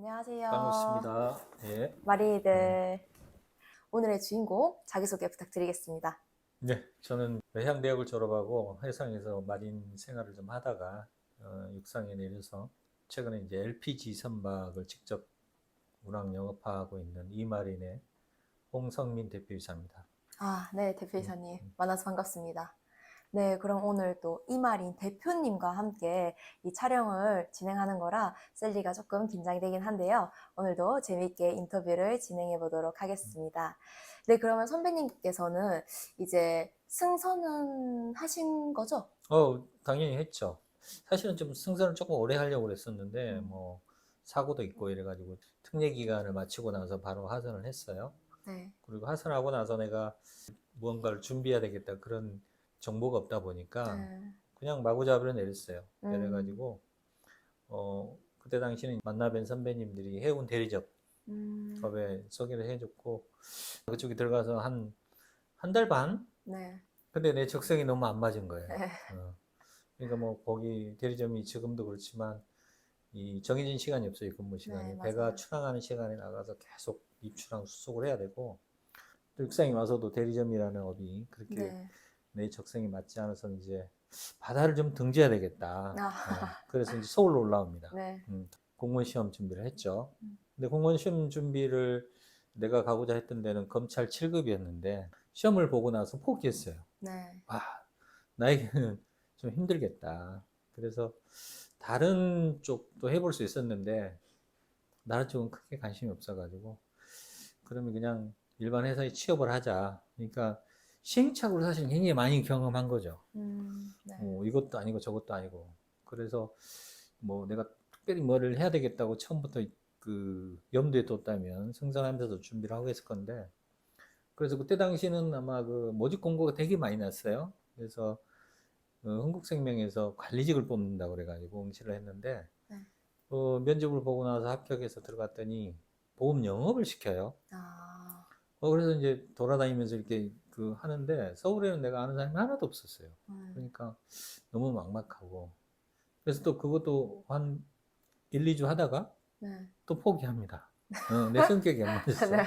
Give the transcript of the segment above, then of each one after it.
안녕하세요. 반갑습니다. 예. 마리이들. 오늘의 주인공 자기소개 부탁드리겠습니다. 네, 저는 해양대학을 졸업하고 해상에서 마린 생활을 좀 하다가 육상에 내려서 최근에 이제 LPG 선박을 직접 운항 영업하고 있는 이마린의 홍성민 대표이사입니다. 네, 음, 대표이사님. 음. 만나서 반갑습니다. 네, 그럼 오늘 또 이마린 대표님과 함께 이 촬영을 진행하는 거라 셀리가 조금 긴장이 되긴 한데요. 오늘도 재미있게 인터뷰를 진행해 보도록 하겠습니다. 네, 그러면 선배님께서는 이제 승선은 하신 거죠? 당연히 했죠. 사실은 좀 승선을 조금 오래 하려고 그랬었는데 음, 뭐 사고도 있고 이래가지고 특례 기간을 마치고 나서 바로 하선을 했어요. 네. 그리고 하선하고 나서 내가 무언가를 준비해야 되겠다 그런 정보가 없다 보니까 네. 그냥 마구잡이로 내렸어요. 음, 내려가지고 그때 당시는 만나뵌 선배님들이 해운 대리점업에 음, 소개를 해줬고 그쪽에 들어가서 한 달 반? 네. 근데 내 적성이 너무 안 맞은 거예요. 네, 그러니까 뭐 거기 대리점이 지금도 그렇지만 이 정해진 시간이 없어요. 근무 네, 시간이. 배가 맞아요. 출항하는 시간에 나가서 계속 입출항 수속을 해야 되고 또 육상에 와서도 대리점이라는 업이 그렇게 네. 내 적성에 맞지 않아서 이제 바다를 좀 등져야 되겠다. 아, 그래서 이제 서울로 올라옵니다. 네. 공무원 시험 준비를 했죠. 음, 근데 공무원 시험 준비를 내가 가고자 했던 데는 검찰 7급이었는데 시험을 보고 나서 포기했어요. 네. 아, 나에게는 좀 힘들겠다. 그래서 다른 쪽도 해볼 수 있었는데 다른 쪽은 크게 관심이 없어가지고 그러면 그냥 일반 회사에 취업을 하자. 그러니까 시행착오를 사실 굉장히 많이 경험한 거죠. 네. 이것도 아니고 저것도 아니고. 그래서 뭐 내가 특별히 뭐를 해야 되겠다고 처음부터 그 염두에 뒀다면 승선하면서도 준비를 하고 했을 건데 그래서 그때 당시는 아마 그 모집 공고가 되게 많이 났어요. 그래서 흥국생명에서 관리직을 뽑는다고 그래가지고 응시를 했는데 네. 면접을 보고 나서 합격해서 들어갔더니 보험 영업을 시켜요. 아, 그래서 이제 돌아다니면서 이렇게 그 하는데 서울에는 내가 아는 사람이 하나도 없었어요. 음, 그러니까 너무 막막하고 그래서 또 그것도 한 1, 2주 하다가 네. 또 포기합니다. 내 성격이 안 맞았어. 네.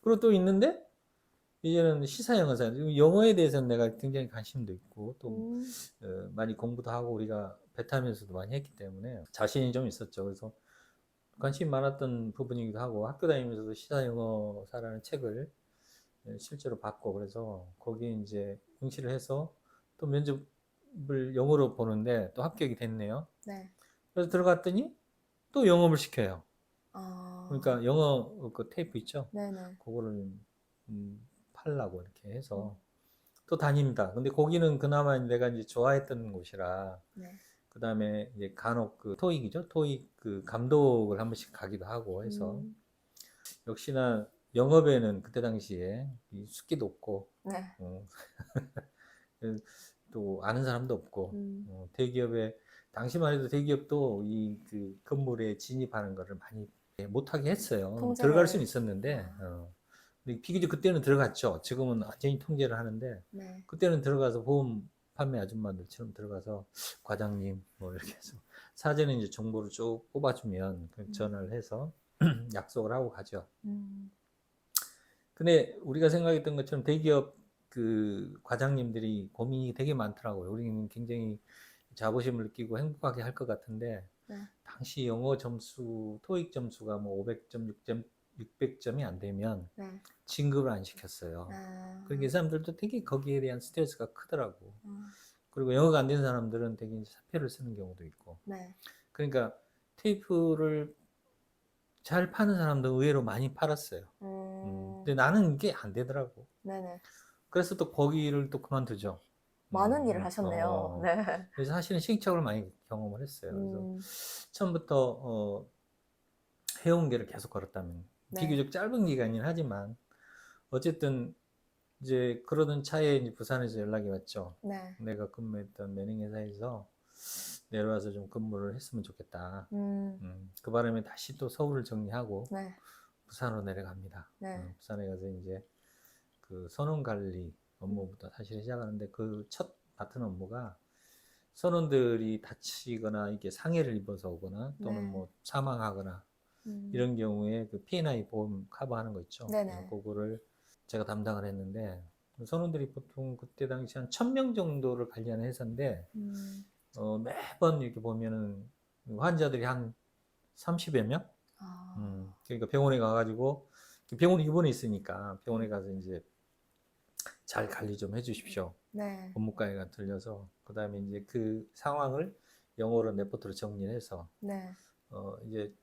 그리고 또 있는데 이제는 시사 영어사 영어에 대해서는 내가 굉장히 관심도 있고 또 음, 많이 공부도 하고 우리가 배 타면서도 많이 했기 때문에 자신이 좀 있었죠. 그래서 관심이 많았던 부분이기도 하고 학교 다니면서도 시사 영어사라는 책을 실제로 받고 그래서 거기에 이제 응시를 해서 또 면접을 영어로 보는데 또 합격이 됐네요. 네. 그래서 들어갔더니 또 영업을 시켜요. 아, 그러니까 영어 그 테이프 있죠? 네네. 그거를 팔라고 이렇게 음, 해서 또 다닙니다. 근데 거기는 그나마 내가 이제 좋아했던 곳이라 네. 그 다음에 이제 간혹 그 토익이죠? 토익 그 감독을 한 번씩 가기도 하고 해서 음, 역시나 영업에는 그때 당시에 이 숙기도 없고 네. 어, 또 아는 사람도 없고 음, 대기업에 당시만 해도 대기업도 이 그 건물에 진입하는 거를 많이 못하게 했어요. 들어갈 수는 통제를, 있었는데 아, 근데 비교적 그때는 들어갔죠. 지금은 완전히 통제를 하는데 네. 그때는 들어가서 보험 판매 아줌마들처럼 들어가서 과장님 뭐 이렇게 해서 사전에 이제 정보를 쭉 뽑아주면 음, 전화를 해서 약속을 하고 가죠. 음, 근데 우리가 생각했던 것처럼 대기업 그 과장님들이 고민이 되게 많더라고요. 우리는 굉장히 자부심을 느끼고 행복하게 할 것 같은데 네. 당시 영어 점수, 토익 점수가 뭐 500점, 6점, 600점이 안 되면 네. 진급을 안 시켰어요. 그러니까 이 아, 사람들도 되게 거기에 대한 스트레스가 크더라고. 음, 그리고 영어가 안 되는 사람들은 되게 이제 사표를 쓰는 경우도 있고. 네. 그러니까 테이프를 잘 파는 사람도 의외로 많이 팔았어요. 근데 음, 나는 이게 안 되더라고. 네네. 그래서 또 거기를 또 그만두죠. 많은 일을 하셨네요. 어. 네. 그래서 사실은 시행착오를 많이 경험을 했어요. 그래서 음, 처음부터 해운계를 계속 걸었다면 네. 비교적 짧은 기간이긴 하지만 어쨌든 이제 그러던 차에 이제 부산에서 연락이 왔죠. 네. 내가 근무했던 매닝 회사에서 내려와서 좀 근무를 했으면 좋겠다. 음, 그 바람에 다시 또 서울을 정리하고 네. 부산으로 내려갑니다. 네. 부산에 가서 이제 그 선원 관리 음, 업무부터 사실 시작하는데 그 첫 맡은 업무가 선원들이 다치거나 이게 상해를 입어서 오거나 또는 네. 뭐 사망하거나 음. 이런 경우에 그 P&I 보험 커버하는 거 있죠. 네네. 그거를 제가 담당을 했는데 선원들이 보통 그때 당시 한 1000명 정도를 관리하는 회사인데 음. 매번 이렇게 보면은 환자들이 한 30여 명? 아. 그러니까 병원에 가가지고 병원에 입원해 있으니까 병원에 음. 가서 이제 잘 관리 좀 해주십시오. 네. 법무과에가 들려서 그다음에 이제 그 상황을 영어로 레포트로 정리해서 네. 이제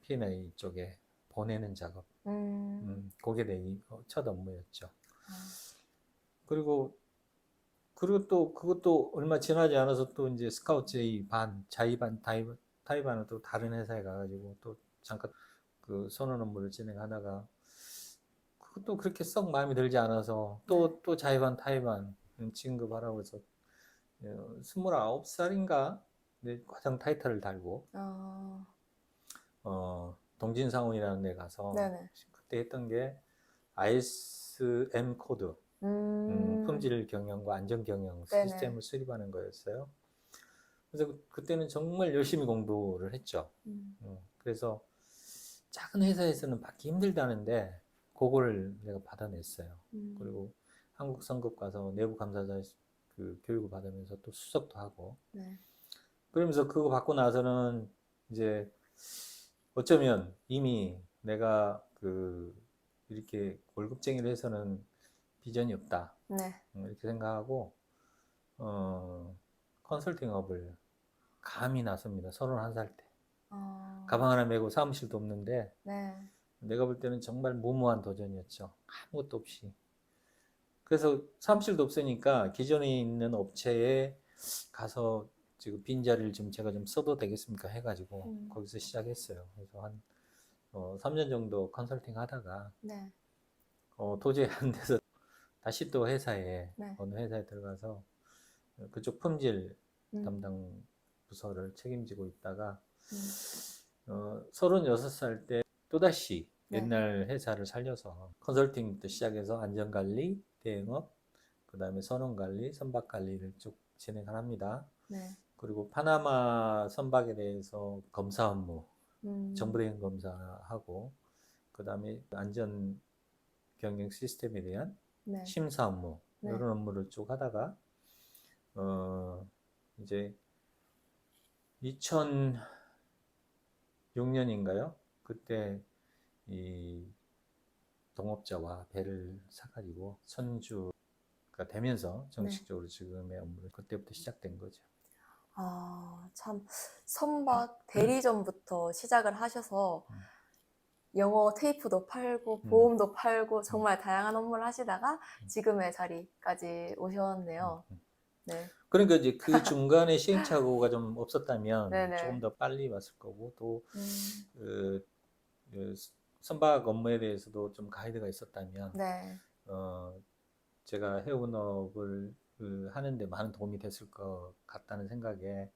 P&I 쪽에 보내는 작업. 그게 내 첫 업무였죠. 아. 그리고 또 그것도 얼마 지나지 않아서 또 이제 스카우트 J 반, 자이반, 타이반은 또 다른 회사에 가가지고 또 잠깐 그 선원 업무를 진행하다가 그것도 그렇게 썩 마음에 들지 않아서 네. 또 자이반, 타이반 진급하라고 해서 29살인가 과장 타이틀을 달고 아. 동진상원이라는 데 가서 네네. 그때 했던 게 ISM 코드 품질 경영과 안전 경영 네네. 시스템을 수립하는 거였어요. 그래서 그때는 정말 열심히 공부를 했죠. 그래서 작은 회사에서는 받기 힘들다는데 그거를 내가 받아냈어요. 그리고 한국 성급 가서 내부 감사자 그 교육을 받으면서 또 수석도 하고 네. 그러면서 그거 받고 나서는 이제 어쩌면 이미 내가 그 이렇게 월급쟁이를 해서는 비전이 없다. 네. 이렇게 생각하고 컨설팅업을 감히 나섭니다. 31살 때. 가방 하나 메고 사무실도 없는데 네. 내가 볼 때는 정말 무모한 도전이었죠. 아무것도 없이. 그래서 사무실도 없으니까 기존에 있는 업체에 가서 지금 빈자리를 좀 제가 좀 써도 되겠습니까 해가지고 거기서 시작했어요. 그래서 한 3년 정도 컨설팅 하다가 네. 도저히 안 돼서 다시 또 회사에 네. 어느 회사에 들어가서 그쪽 품질 음. 담당 부서를 책임지고 있다가 36살 때 또다시 네. 옛날 회사를 살려서 컨설팅부터 시작해서 안전관리, 대응업, 그 다음에 선원관리, 선박관리를 쭉 진행을 합니다. 네. 그리고 파나마 선박에 대해서 검사 업무, 정보대행 검사하고 그 다음에 안전 경영 시스템에 대한 네. 심사 업무 네. 이런 업무를 쭉 하다가 이제 2006년인가요? 그때 이 동업자와 배를 사가지고 선주가 되면서 정식적으로 지금의 업무를 그때부터 시작된 거죠. 아, 참, 선박 대리점부터 시작을 하셔서 영어 테이프도 팔고 보험도 팔고 정말 다양한 업무를 하시다가 지금의 자리까지 오셨네요. 네. 그러니까 이제 그 중간에 시행착오가 좀 없었다면 네네. 조금 더 빨리 왔을 거고 또 음. 그 선박 업무에 대해서도 좀 가이드가 있었다면 네. 제가 해운업을 하는데 많은 도움이 됐을 것 같다는 생각에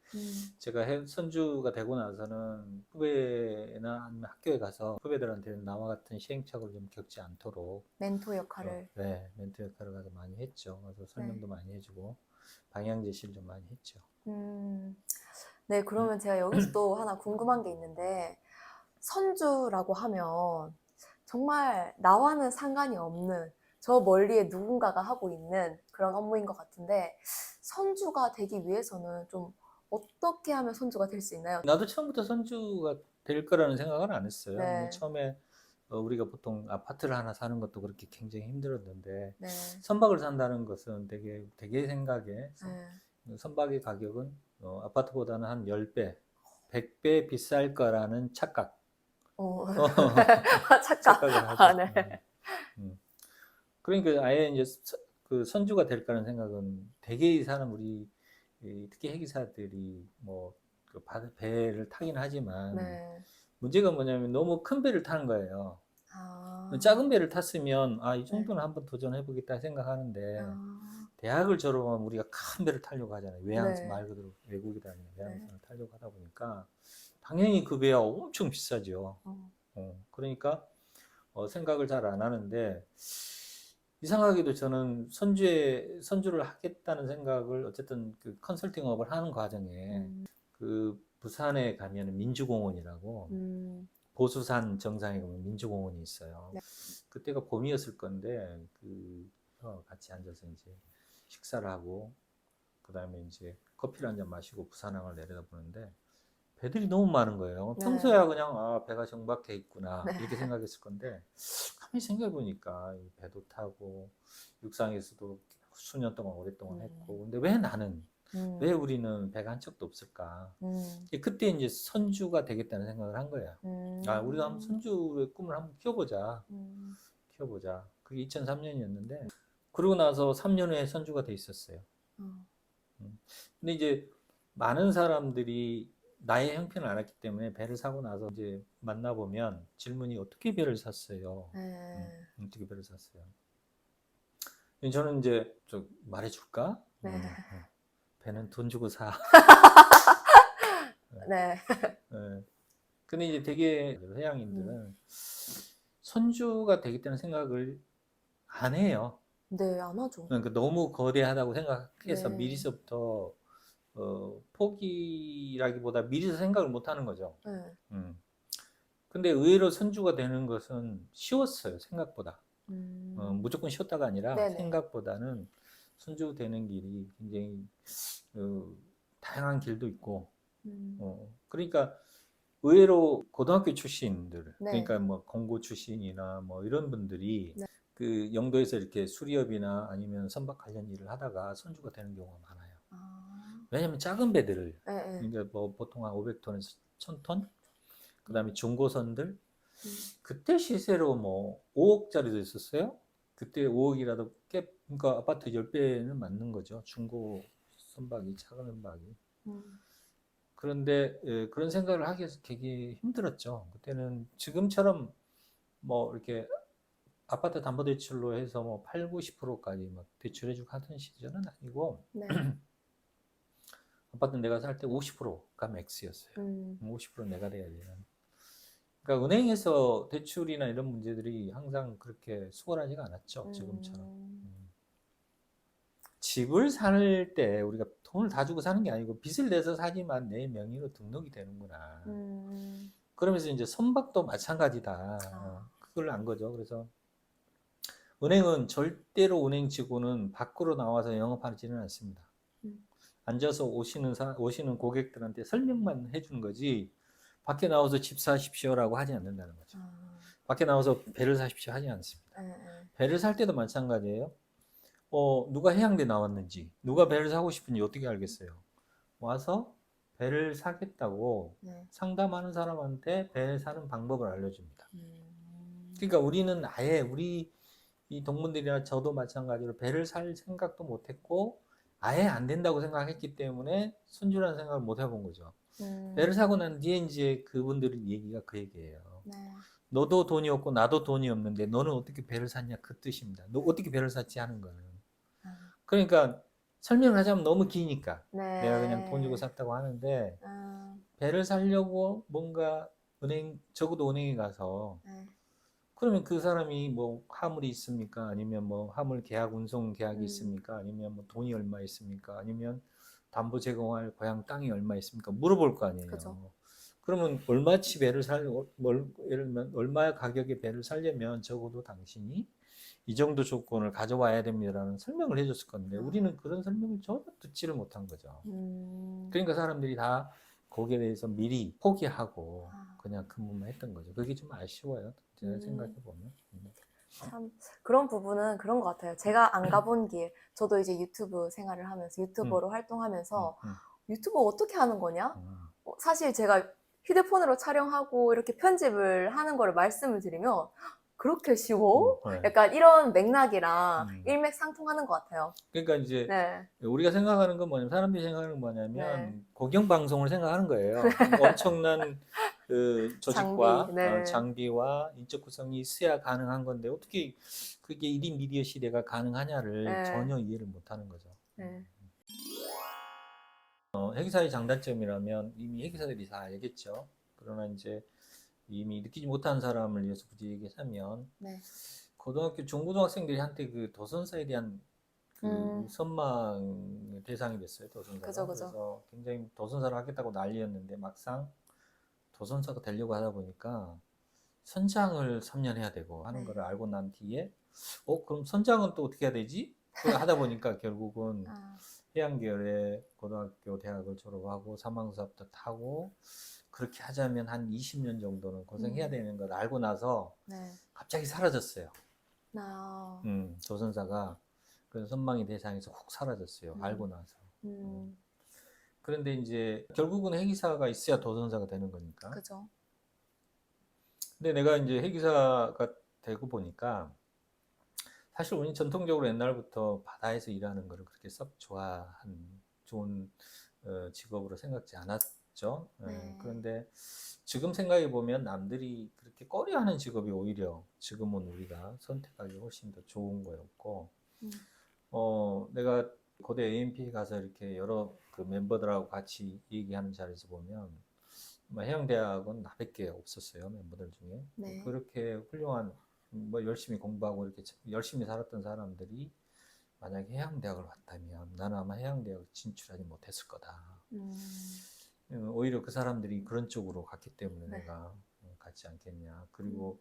제가 선주가 되고 나서는 후배나 아니면 학교에 가서 후배들한테는 나와 같은 시행착오를 좀 겪지 않도록 멘토 역할을. 네, 멘토 역할을 가서 많이 했죠. 그래서 설명도 네. 많이 해주고 방향 제시를 좀 많이 했죠. 네, 그러면 제가 여기서 또 하나 궁금한 게 있는데, 선주라고 하면 정말 나와는 상관이 없는 저 멀리에 누군가가 하고 있는 그런 업무인 것 같은데, 선주가 되기 위해서는 좀 어떻게 하면 선주가 될 수 있나요? 나도 처음부터 선주가 될 거라는 생각은 안 했어요. 뭐 네. 처음에 우리가 보통 아파트를 하나 사는 것도 그렇게 굉장히 힘들었는데 네. 선박을 산다는 것은 되게 생각에 네. 선박의 가격은 아파트보다는 한 10배, 100배 비쌀 거라는 착각. 착각. 착각을 하죠. 아, 네. 그러니까 아예 이제 그 선주가 될까라는 생각은 대개의 사는 우리 특히 해기사들이 그 배를 타긴 하지만 네. 문제가 뭐냐면 너무 큰 배를 타는 거예요. 아. 작은 배를 탔으면 이 네. 정도는 한번 도전해보겠다 생각하는데 아. 대학을 졸업하면 우리가 큰 배를 타려고 하잖아요. 외항선 네. 말 그대로 외국이다 아니면 네. 외항선을 타려고 하다 보니까 당연히 그 배가 엄청 비싸죠. 어. 그러니까 생각을 잘 안 하는데 이상하게도 저는 선주를 하겠다는 생각을 어쨌든 그 컨설팅업을 하는 과정에 그 부산에 가면 민주공원이라고 보수산 정상에 가면 민주공원이 있어요. 네. 그때가 봄이었을 건데 같이 앉아서 이제 식사를 하고 그다음에 이제 커피를 한 잔 마시고 부산항을 내려다보는데 배들이 너무 많은 거예요. 네. 평소야 그냥 배가 정박해 있구나 네. 이렇게 생각했을 건데 가만히 생각해 보니까 이 배도 타고 육상에서도 수년 동안 오랫동안 했고 근데 왜 나는 왜 우리는 배가 한 척도 없을까? 그때 이제 선주가 되겠다는 생각을 한 거예요. 우리가 한번 선주의 꿈을 한번 키워보자. 키워보자. 그게 2003년이었는데 그러고 나서 3년 후에 선주가 돼 있었어요. 근데 이제 많은 사람들이 나의 형편을 알았기 때문에 배를 사고 나서 이제 만나보면 질문이 어떻게 배를 샀어요? 어떻게 배를 샀어요? 저는 이제 좀 말해줄까? 네. 배는 돈 주고 사. 네. 네. 근데 이제 되게 회양인들은 선주가 되겠다는 생각을 안 해요. 네, 안 하죠. 그러니까 너무 거대하다고 생각해서 네. 미리서부터 포기라기보다 미리서 생각을 못 하는 거죠. 네. 근데 의외로 선주가 되는 것은 쉬웠어요, 생각보다. 무조건 쉬웠다가 아니라 네네. 생각보다는 선주 되는 길이 굉장히 다양한 길도 있고, 그러니까 의외로 고등학교 출신들, 네. 그러니까 뭐 공고 출신이나 뭐 이런 분들이 네. 그 영도에서 이렇게 수리업이나 아니면 선박 관련 일을 하다가 선주가 되는 경우가 많아요. 왜냐면 작은 배들을, 네. 그러니까 뭐 보통 한 500톤에서 1000톤, 그 다음에 중고선들, 그때 시세로 뭐 5억짜리도 있었어요. 그때 5억이라도 그러니까 아파트 10배는 맞는 거죠. 중고 선박이, 작은 선박이. 그런데 그런 생각을 하기 위해서 되게 힘들었죠. 그때는 지금처럼 뭐 이렇게 아파트 담보대출로 해서 뭐 8, 90%까지 막 대출해주고 하던 시절은 아니고 네. 아파트 내가 살 때 50%가 맥스였어요. 50% 내가 돼야 되는. 그러니까 은행에서 대출이나 이런 문제들이 항상 그렇게 수월하지가 않았죠. 지금처럼. 집을 살 때 우리가 돈을 다 주고 사는 게 아니고 빚을 내서 사지만 내 명의로 등록이 되는구나. 그러면서 이제 선박도 마찬가지다. 그걸 안 거죠. 그래서 은행은 절대로 은행치고는 밖으로 나와서 영업하지는 않습니다. 앉아서 오시는 고객들한테 설명만 해주는 거지 밖에 나와서 집 사십시오라고 하지 않는다는 거죠. 밖에 나와서 배를 사십시오 하지 않습니다. 배를 살 때도 마찬가지예요. 누가 해양대 나왔는지, 누가 배를 사고 싶은지 어떻게 알겠어요? 와서 배를 사겠다고 상담하는 사람한테 배 사는 방법을 알려줍니다. 그러니까 우리는 아예 우리 이 동문들이나 저도 마찬가지로 배를 살 생각도 못했고 아예 안 된다고 생각했기 때문에 선주라는 생각을 못 해본 거죠. 배를 사고 난 뒤에 이제 그분들의 얘기가 그 얘기예요. 너도 돈이 없고 나도 돈이 없는데 너는 어떻게 배를 샀냐 그 뜻입니다. 너 어떻게 배를 샀지 하는 거는. 그러니까 설명을 하자면 너무 기니까 내가 그냥 돈 주고 샀다고 하는데 배를 사려고 뭔가 적어도 은행에 가서 그러면 그 사람이 뭐 화물이 있습니까? 아니면 뭐 화물 계약 운송 계약이 있습니까? 아니면 뭐 돈이 얼마 있습니까? 아니면 담보 제공할 고향 땅이 얼마 있습니까? 물어볼 거 아니에요. 그죠. 그러면 얼마치 배를 예를 들면 얼마 가격의 배를 살려면 적어도 당신이 이 정도 조건을 가져와야 됩니다라는 설명을 해줬을 건데 우리는 그런 설명을 전혀 듣지를 못한 거죠. 그러니까 사람들이 다 거기에 대해서 미리 포기하고 그냥 근무만 했던 거죠. 그게 좀 아쉬워요. 제가 생각해 보면. 참 그런 부분은 그런 것 같아요. 제가 안 가본 길, 저도 이제 유튜브 생활을 하면서 유튜버로 활동하면서 유튜브 어떻게 하는 거냐? 사실 제가 휴대폰으로 촬영하고 이렇게 편집을 하는 거를 말씀을 드리면 그렇게 쉬워? 네. 약간 이런 맥락이랑 일맥상통하는 것 같아요. 그러니까 이제 네. 우리가 생각하는 건 뭐냐면 사람들이 생각하는 건 뭐냐면 네. 공영방송을 생각하는 거예요. 엄청난 그 조직과 장비와 인적 구성이 있어야 가능한 건데 어떻게 그게 1인 미디어 시대가 가능하냐를 전혀 이해를 못하는 거죠. 회계사의 장단점이라면 이미 회계사들이 다 알겠죠. 그러나 이제 이미 느끼지 못한 사람을 위해서 굳이 얘기하면 고등학교, 중고등학생들이 한테 그 도선사에 대한 그 음, 선망의 대상이 됐어요, 그죠, 도선사가. 그죠. 그래서 굉장히 도선사를 하겠다고 난리였는데 막상 도선사가 되려고 하다 보니까 선장을 3년 해야 되고 하는 네. 거를 알고 난 뒤에 그럼 선장은 또 어떻게 해야 되지? 그 하다 보니까 결국은 아, 해양계열의 고등학교, 대학을 졸업하고 사망수업도 타고 그렇게 하자면 한 20년 정도는 고생해야 음, 되는 걸 알고 나서 네. 갑자기 사라졌어요. 나, 조선사가 그 선망의 대상에서 훅 사라졌어요. 알고 음, 나서. 음. 음, 그런데 이제 결국은 해기사가 있어야 도선사가 되는 거니까. 그죠. 근데 내가 이제 해기사가 되고 보니까 사실 우리 전통적으로 옛날부터 바다에서 일하는 거를 그렇게 썩 좋은 직업으로 생각지 않았죠. 네. 그런데 지금 생각해 보면 남들이 그렇게 꺼려하는 직업이 오히려 지금은 우리가 선택하기 훨씬 더 좋은 거였고, 음, 내가 고대 AMP 가서 이렇게 여러 그 멤버들하고 같이 얘기하는 자리에서 보면 뭐 해양대학은 나밖에 없었어요, 멤버들 중에. 네. 그렇게 훌륭한 뭐 열심히 공부하고 이렇게 열심히 살았던 사람들이 만약에 해양대학을 왔다면 나는 아마 해양대학을 진출하지 못했을 거다. 음, 오히려 그 사람들이 그런 쪽으로 갔기 때문에 네. 내가 갔지 않겠냐. 음, 그리고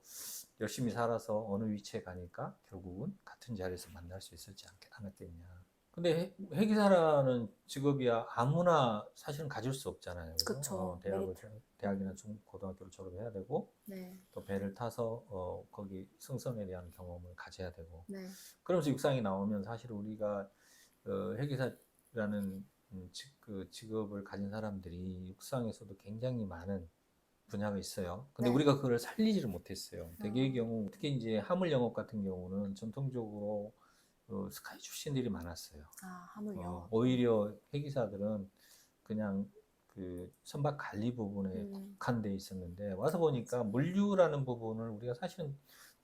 열심히 살아서 어느 위치에 가니까 결국은 같은 자리에서 만날 수 있었지 않았겠냐. 근데 회계사라는 직업이야 아무나 사실은 가질 수 없잖아요. 그죠? 그쵸. 메리트. 대학이나 고등학교를 졸업해야 되고, 네. 또 배를 타서 거기 승선에 대한 경험을 가져야 되고. 네. 그러면서 육상이 나오면 사실 우리가 회계사라는 그 직업을 가진 사람들이 육상에서도 굉장히 많은 분야가 있어요. 근데 네. 우리가 그걸 살리지를 못했어요. 대개의 어, 경우, 특히 이제 화물 영업 같은 경우는 전통적으로 스카이 출신들이 많았어요. 아, 하물 영어. 오히려 회계사들은 그냥 그 선박 관리 부분에 음, 국한돼 있었는데 와서 보니까 맞아. 물류라는 부분을 우리가 사실은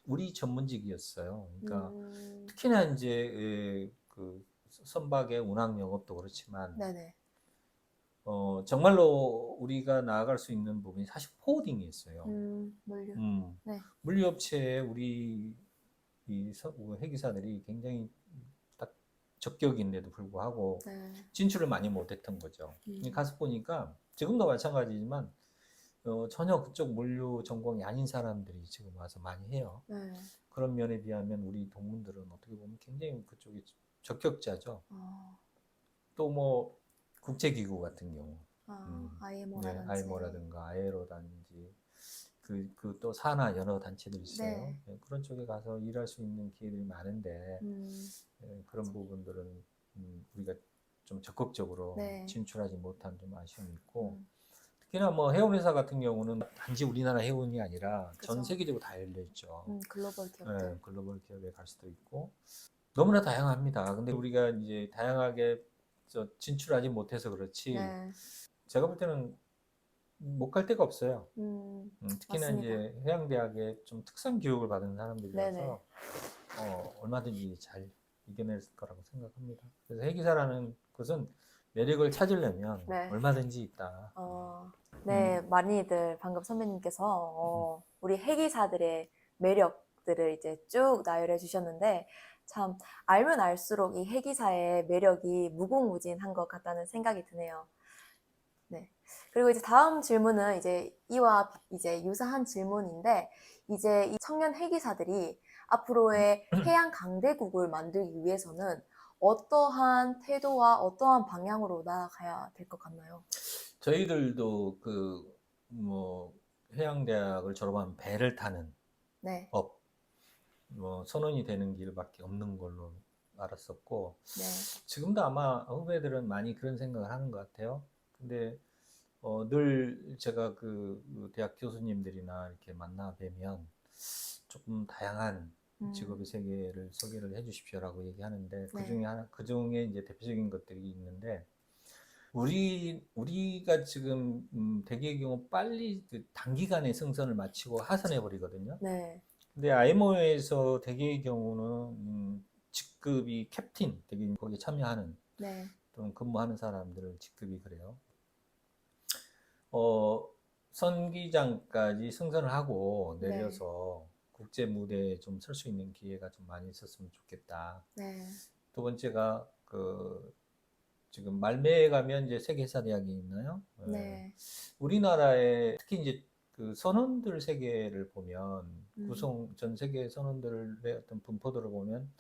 우리 전문직이었어요. 그러니까 음, 특히나 이제 그 선박의 운항 영업도 그렇지만 네네. 정말로 우리가 나아갈 수 있는 부분이 사실 포워딩이었어요. 물류. 음, 네. 물류업체에 우리 회계사들이 굉장히 딱 적격인데도 불구하고 네. 진출을 많이 못했던 거죠. 음, 가서 보니까 지금도 마찬가지지만 전혀 그쪽 물류 전공이 아닌 사람들이 지금 와서 많이 해요. 네. 그런 면에 비하면 우리 동문들은 어떻게 보면 굉장히 그쪽이 적격자죠. 어, 또 뭐 국제기구 같은 경우, 네, IMO라든지. 아이모라든가 아에로단지 그 또 산하 여러 단체들 있어요. 네. 네, 그런 쪽에 가서 일할 수 있는 기회들이 많은데 음, 그런 부분들은 우리가 좀 적극적으로 네. 진출하지 못한 좀 아쉬움이 있고 음, 특히나 뭐 해운회사 같은 경우는 단지 우리나라 해운이 아니라 전 그죠. 세계적으로 다 열려 있죠. 글로벌 기업들. 글로벌 기업에 갈 수도 있고 너무나 다양합니다. 근데 우리가 이제 다양하게 진출하지 못해서 그렇지 네. 제가 볼 때는 못 갈 데가 없어요. 특히나 맞습니다. 이제 해양대학에 좀 특성 교육을 받은 네네. 사람들이라서 얼마든지 잘 이겨낼 거라고 생각합니다. 그래서 해기사라는 것은 매력을 찾으려면 네. 얼마든지 있다. 어, 음, 네, 많이들 방금 선배님께서 음. 우리 회계사들의 매력들을 이제 쭉 나열해 주셨는데 참 알면 알수록 이 회계사의 매력이 무궁무진한 것 같다는 생각이 드네요. 네. 그리고 이제 다음 질문은 이제 이와 이제 유사한 질문인데 이제 이 청년 회계사들이 앞으로의 해양 강대국을 만들기 위해서는 어떠한 태도와 어떠한 방향으로 나아가야 될 것 같나요? 저희들도 그 뭐 해양대학을 졸업하면 배를 타는 네. 업, 뭐 선원이 되는 길밖에 없는 걸로 알았었고 네. 지금도 아마 후배들은 많이 그런 생각을 하는 것 같아요. 근데 늘 제가 그 대학 교수님들이나 이렇게 만나 뵈면 조금 다양한 직업의 음, 세계를 소개를 해주십시오라고 얘기하는데 네. 그 중에 이제 대표적인 것들이 있는데 우리가 지금 대개의 경우 빨리 그 단기간에 승선을 마치고 하선해 버리거든요. 네. 근데 IMO에서 대개의 경우는 직급이 캡틴, 되게 거기에 참여하는 네. 또는 근무하는 사람들 직급이 그래요. 어, 선기장까지 승선을 하고 네. 내려서 국제 무대에 좀 설 수 있는 기회가 좀 많이 있었으면 좋겠다. 네. 두 번째가 지금 말매에 가면 이제 세계사대학이 있나요? 네. 우리나라에 특히 이제 그 선원들 세계를 보면 음. 전 세계 선원들의 어떤 분포도를 보면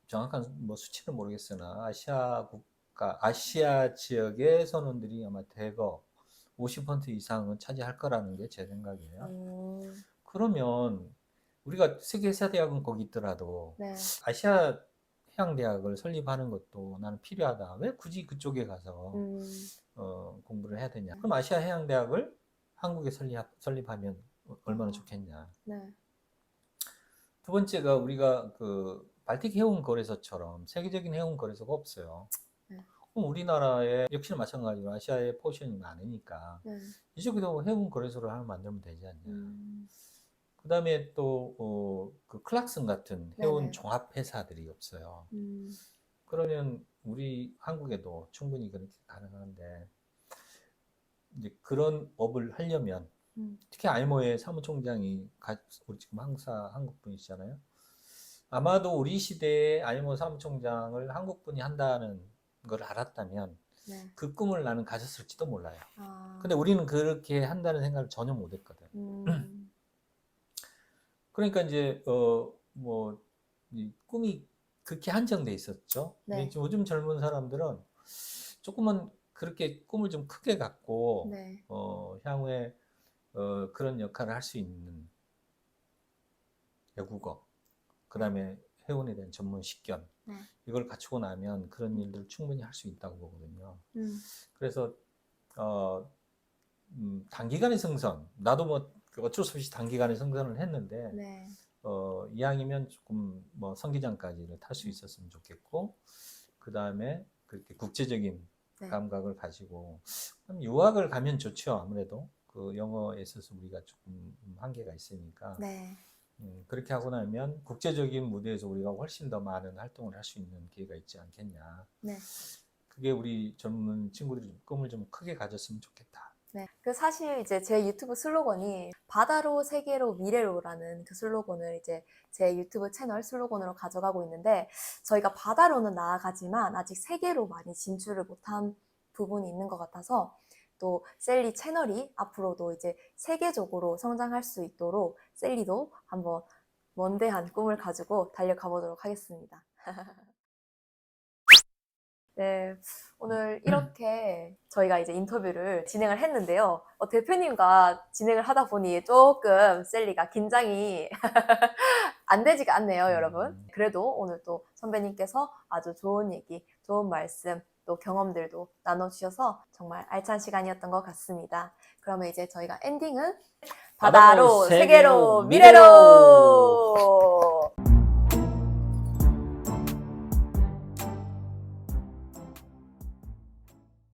정확한 뭐 수치는 모르겠으나 아시아 지역의 선원들이 아마 대거 50% 이상은 차지할 거라는 게 제 생각이에요. 그러면 우리가 세계사대학은 거기 있더라도 네. 아시아 해양대학을 설립하는 것도 나는 필요하다. 왜 굳이 그쪽에 가서 공부를 해야 되냐? 그럼 아시아 해양대학을 한국에 설립하면 얼마나 좋겠냐? 네. 두 번째가 우리가 그 발틱 해운 거래소처럼 세계적인 해운 거래소가 없어요. 네. 그럼 우리나라에 역시나 마찬가지로 아시아의 포션이 많으니까 네. 이쪽에도 해운 거래소를 하나 만들면 되지 않냐? 그 다음에 또 그 클락슨 같은 해운 네네. 종합 회사들이 없어요. 그러면 우리 한국에도 충분히 그렇게 가능한데 이제 그런 업을 하려면 특히 IMO의 사무총장이 우리 지금 한국 분이시잖아요. 아마도 우리 시대에 IMO 사무총장을 한국 분이 한다는 걸 알았다면 네. 그 꿈을 나는 가졌을지도 몰라요. 아. 근데 우리는 그렇게 한다는 생각을 전혀 못했거든. 그러니까 이제 뭐 이 꿈이 그렇게 한정돼 있었죠. 근데 네. 지금 요즘 젊은 사람들은 조금은 그렇게 꿈을 좀 크게 갖고 네. 향후에 그런 역할을 할 수 있는 외국어, 그다음에 해운에 대한 전문 식견 네. 이걸 갖추고 나면 그런 일들을 충분히 할 수 있다고 보거든요. 음. 그래서 단기간의 승선, 나도 뭐 어쩔 수 없이 단기간에 승선을 했는데 네. 이왕이면 조금 뭐 선기장까지를 탈 수 있었으면 좋겠고, 그 다음에 그렇게 국제적인 네. 감각을 가지고 유학을 가면 좋죠. 아무래도 그 영어에 있어서 우리가 조금 한계가 있으니까. 네. 그렇게 하고 나면 국제적인 무대에서 우리가 훨씬 더 많은 활동을 할 수 있는 기회가 있지 않겠냐. 네. 그게 우리 젊은 친구들이 꿈을 좀 크게 가졌으면 좋겠다. 네. 그 사실 이제 제 유튜브 슬로건이 바다로 세계로 미래로라는 그 슬로건을 이제 제 유튜브 채널 슬로건으로 가져가고 있는데, 저희가 바다로는 나아가지만 아직 세계로 많이 진출을 못한 부분이 있는 것 같아서 또 셀리 채널이 앞으로도 이제 세계적으로 성장할 수 있도록 셀리도 한번 먼데한 꿈을 가지고 달려가 보도록 하겠습니다. 네, 오늘 이렇게 저희가 이제 인터뷰를 진행을 했는데요. 대표님과 진행을 하다 보니 조금 셀리가 긴장이 안 되지가 않네요, 여러분. 그래도 오늘 또 선배님께서 아주 좋은 얘기, 좋은 말씀, 또 경험들도 나눠주셔서 정말 알찬 시간이었던 것 같습니다. 그러면 이제 저희가 엔딩은 바다로, 세계로, 미래로!